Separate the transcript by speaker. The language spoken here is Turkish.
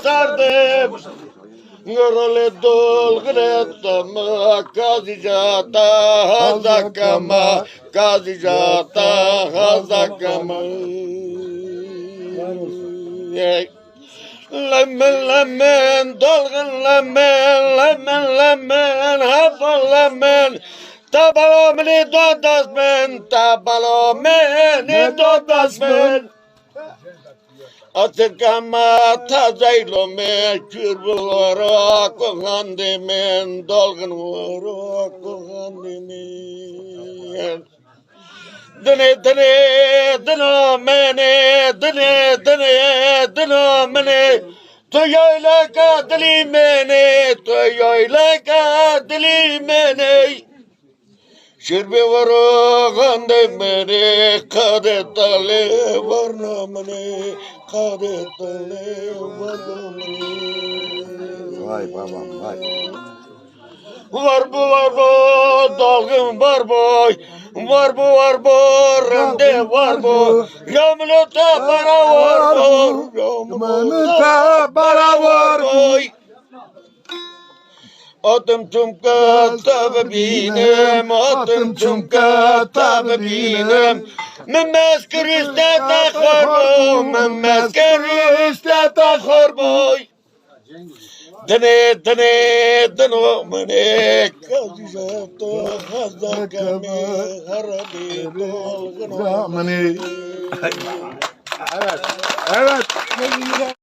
Speaker 1: sardım. Yorule dolgretama kazicata hazakama kazicata hazakama. Lemen lemen dolgun lemen hafal lemen tabalomni dodasmen Atıkama tazaylome kürbülora kohandimen dolgun vura kohandimen Dine mene Toyoyla kadili mene Şirbi vara gande mene kadetale varna mene kadetale varna mene
Speaker 2: Vay babam vay.
Speaker 1: Var bu dalgın var boy var bu rende var bu yamlota para var bu yamlota para var boy Atım çumka tabi binem atım çumka tabi binem Memez kiriste takhar boy memez kiriste takhar boy Dene mene kazijata hazakame harabi dolgana.
Speaker 2: Evet. Evet.